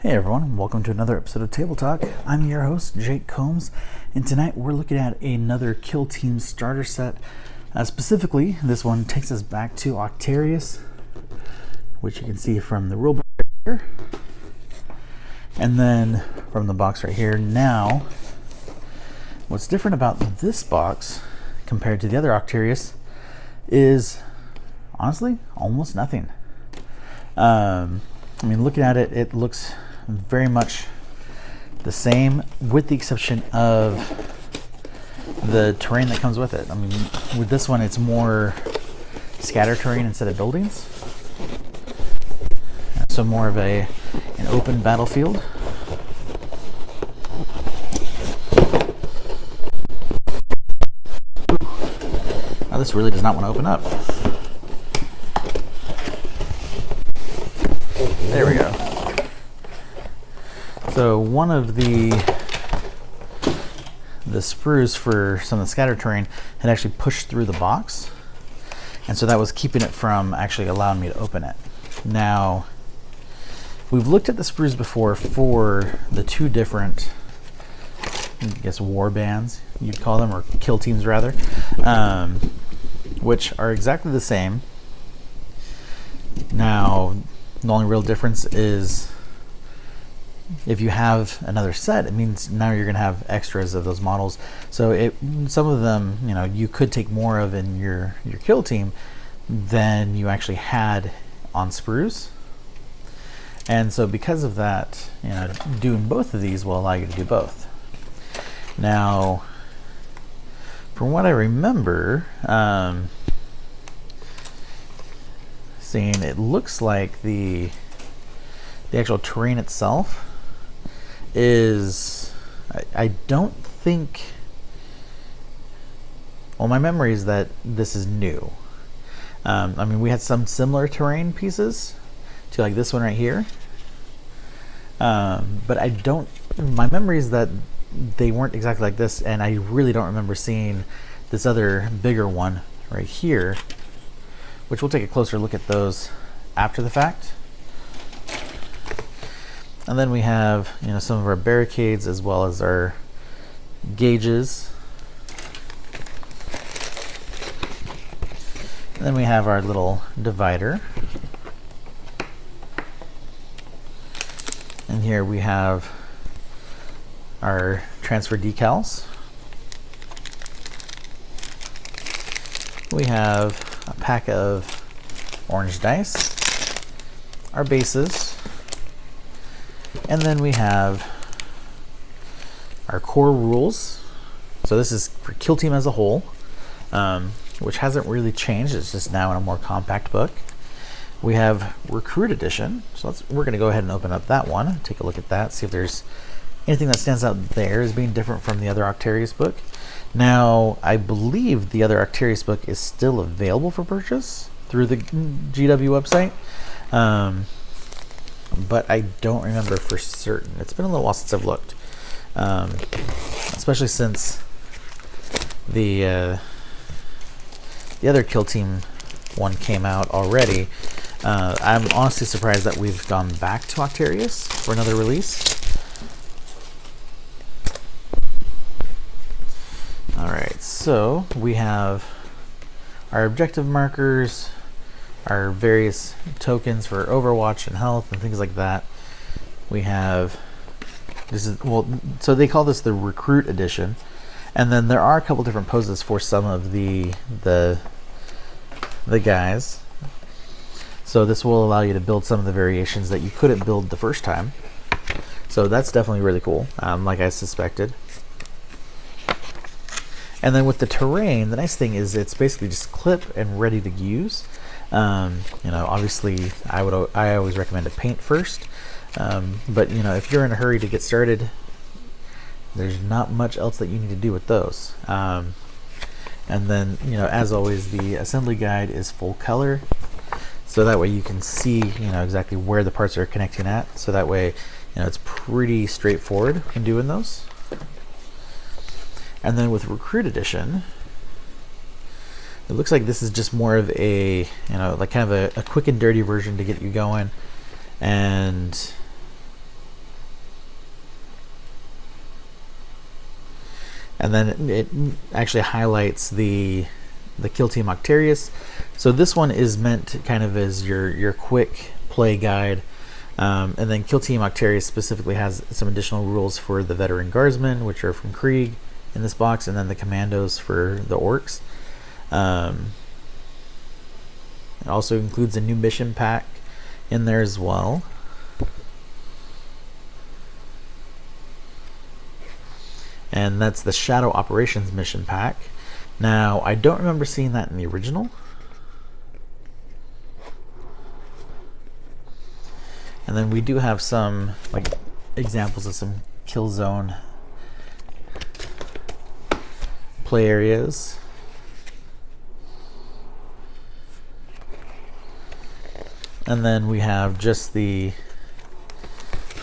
Hey everyone, welcome to another episode of Table Talk. I'm your host, Jake Combs, and tonight we're looking at another Kill Team starter set. Specifically, this one takes us back to Octarius, which you can see from the rulebook right here, and then from the box right here. Now, what's different about this box compared to the other Octarius is, honestly, almost nothing. Looking at it, it looks very much the same, with the exception of the terrain that comes with it. With this one, it's more scatter terrain instead of buildings, so more of an open battlefield. Now this really does not want to open up. There we go. So one of the sprues for some of the scatter terrain had actually pushed through the box, and so that was keeping it from actually allowing me to open it. Now, we've looked at the sprues before for the two different, I guess, war bands you'd call them, or kill teams rather, which are exactly the same. Now, the only real difference is if you have another set, it means now you're going to have extras of those models. So some of them, you could take more of in your kill team than you actually had on sprues. And so because of that, doing both of these will allow you to do both. Now, from what I remember, seeing, it looks like the actual terrain itself is, I don't think, well, my memory is that this is new. We had some similar terrain pieces to like this one right here, but my memory is that they weren't exactly like this, and I really don't remember seeing this other bigger one right here, which we'll take a closer look at those after the fact. And then we have, some of our barricades as well as our gauges. And then we have our little divider. And here we have our transfer decals. We have a pack of orange dice, our bases, and then we have our core rules. So this is for Kill Team as a whole, which hasn't really changed. It's just now in a more compact book. We have Recruit Edition. So we're going to go ahead and open up that one, take a look at that, see if there's anything that stands out there as being different from the other Octarius book. Now, I believe the other Octarius book is still available for purchase through the GW website, but I don't remember for certain. It's been a little while since I've looked, especially since the other Kill Team one came out already. I'm honestly surprised that we've gone back to Octarius for another release. Alright, so we have our objective markers, our various tokens for Overwatch and health and things like that. We have, so they call this the Recruit Edition, and then there are a couple different poses for some of the guys. So this will allow you to build some of the variations that you couldn't build the first time. So that's definitely really cool, like I suspected. And then with the terrain, the nice thing is it's basically just clip and ready to use. Obviously I always recommend to paint first, but if you're in a hurry to get started, there's not much else that you need to do with those. And then as always, the assembly guide is full color, so that way you can see exactly where the parts are connecting at, so that way it's pretty straightforward in doing those. And then with Recruit Edition, it looks like this is just more of a, like kind of a quick and dirty version to get you going. And And then it actually highlights the Kill Team Octarius. So this one is meant kind of as your quick play guide. And then Kill Team Octarius specifically has some additional rules for the Veteran Guardsmen, which are from Krieg in this box, and then the Commandos for the Orcs. It also includes a new mission pack in there as well. And that's the Shadow Operations mission pack. Now, I don't remember seeing that in the original. And then we do have some like examples of some kill zone play areas. And then we have just the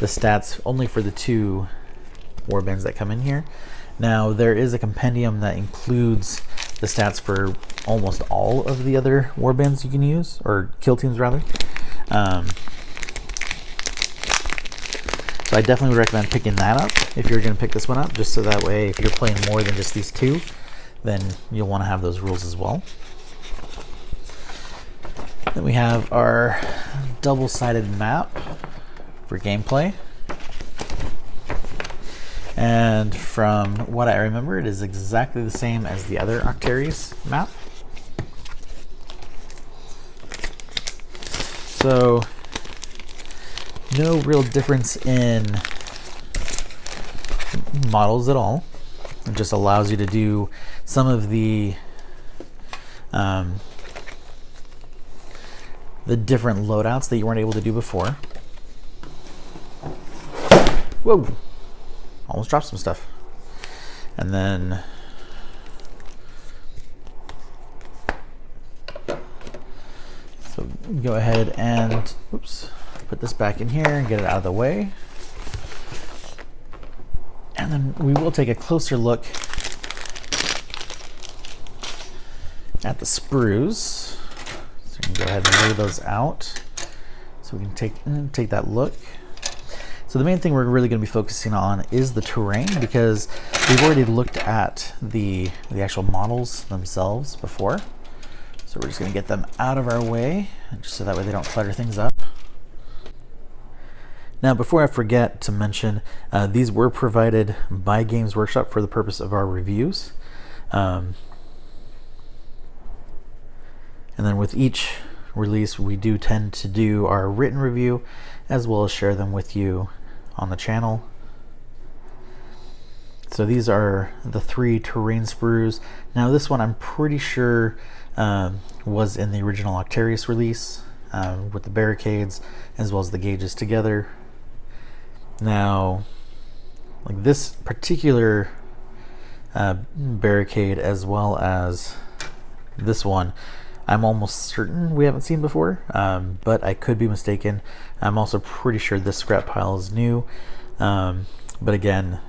stats only for the 2 warbands that come in here. Now there is a compendium that includes the stats for almost all of the other warbands you can use, or kill teams rather. So I definitely would recommend picking that up if you're going to pick this one up, just so that way if you're playing more than just these 2, then you'll want to have those rules as well. Then we have our double-sided map for gameplay. And from what I remember, it is exactly the same as the other Octarius map. So no real difference in models at all. It just allows you to do some of the different loadouts that you weren't able to do before. Whoa! Almost dropped some stuff. And then so go ahead and put this back in here and get it out of the way. And then we will take a closer look at the sprues. So we can go ahead and lay those out so we can take that look. So the main thing we're really going to be focusing on is the terrain, because we've already looked at the actual models themselves before. So we're just going to get them out of our way, just so that way they don't clutter things up. Now, before I forget to mention, these were provided by Games Workshop for the purpose of our reviews. And then with each release, we do tend to do our written review as well as share them with you on the channel. So these are the 3 terrain sprues. Now this one I'm pretty sure was in the original Octarius release with the barricades as well as the gauges together. Now, like this particular barricade as well as this one, I'm almost certain we haven't seen before, but I could be mistaken. I'm also pretty sure this scrap pile is new, but again,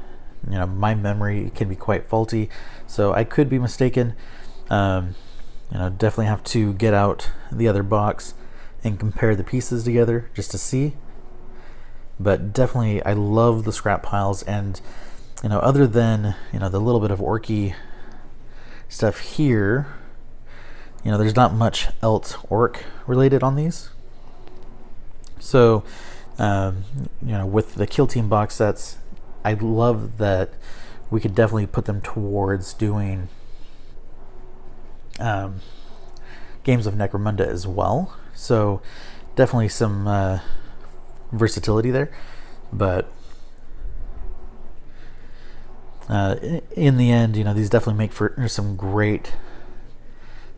you know, my memory can be quite faulty, so I could be mistaken. You know, definitely have to get out the other box and compare the pieces together just to see. But definitely, I love the scrap piles, and you know, other than the little bit of orky stuff here, there's not much else orc related on these. So, with the Kill Team box sets, I love that we could definitely put them towards doing games of Necromunda as well. So, definitely some versatility there. But in the end, these definitely make for some great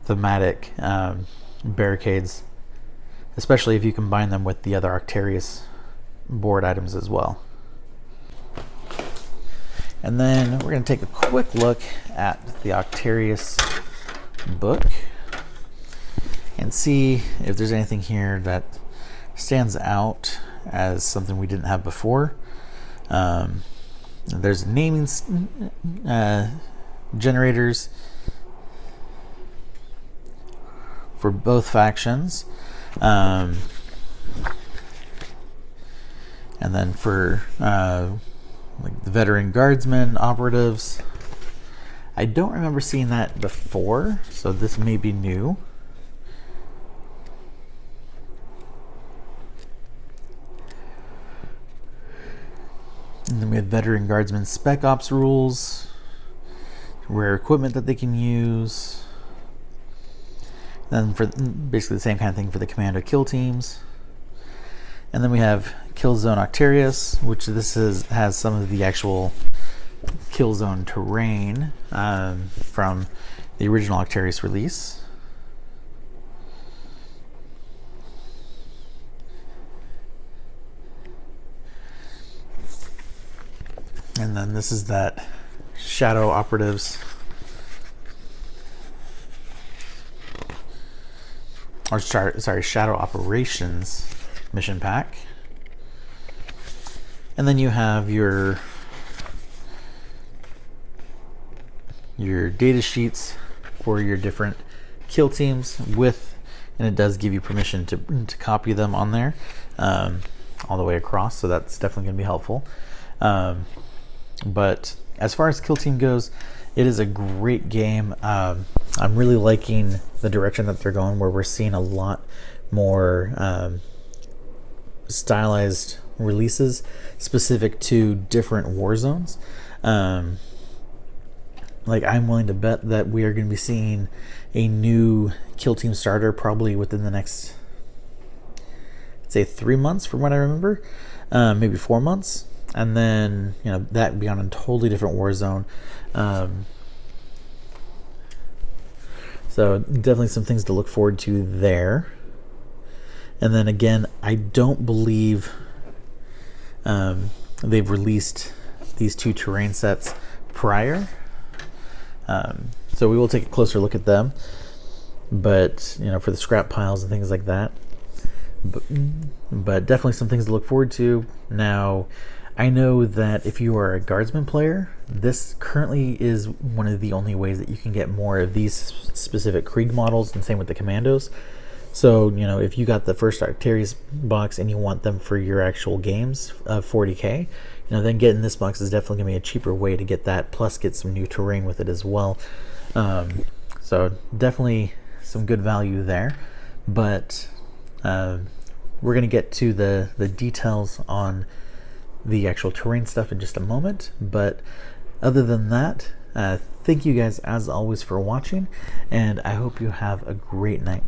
thematic barricades, especially if you combine them with the other Octarius board items as well. And then we're going to take a quick look at the Octarius book and see if there's anything here that stands out as something we didn't have before. There's naming generators for both factions, and then for like the veteran guardsmen, operatives, I don't remember seeing that before, so this may be new. And then we have veteran guardsmen spec ops rules, rare equipment that they can use. Then for basically the same kind of thing for the commando kill teams. And then we have Killzone Octarius, which has some of the actual Killzone terrain from the original Octarius release. And then this is that Shadow Operatives, or sorry, Shadow Operations mission pack. And then you have your data sheets for your different kill teams and it does give you permission to copy them on there all the way across, so that's definitely going to be helpful. But as far as kill team goes, it is a great game. I'm really liking the direction that they're going, where we're seeing a lot more stylized releases specific to different war zones. Like, I'm willing to bet that we are going to be seeing a new kill team starter probably within the next, I'd say 3 months from what I remember, maybe 4 months. And then, that be on a totally different war zone. So definitely some things to look forward to there. And then again, I don't believe they've released these 2 terrain sets prior. So we will take a closer look at them. But, for the scrap piles and things like that. But definitely some things to look forward to. Now, I know that if you are a guardsman player, this currently is one of the only ways that you can get more of these specific Krieg models, and same with the commandos. So, if you got the first Octarius box and you want them for your actual games of 40k, then getting this box is definitely going to be a cheaper way to get that, plus get some new terrain with it as well. So definitely some good value there. But we're going to get to the details on the actual terrain stuff in just a moment. But other than that, thank you guys as always for watching, and I hope you have a great night.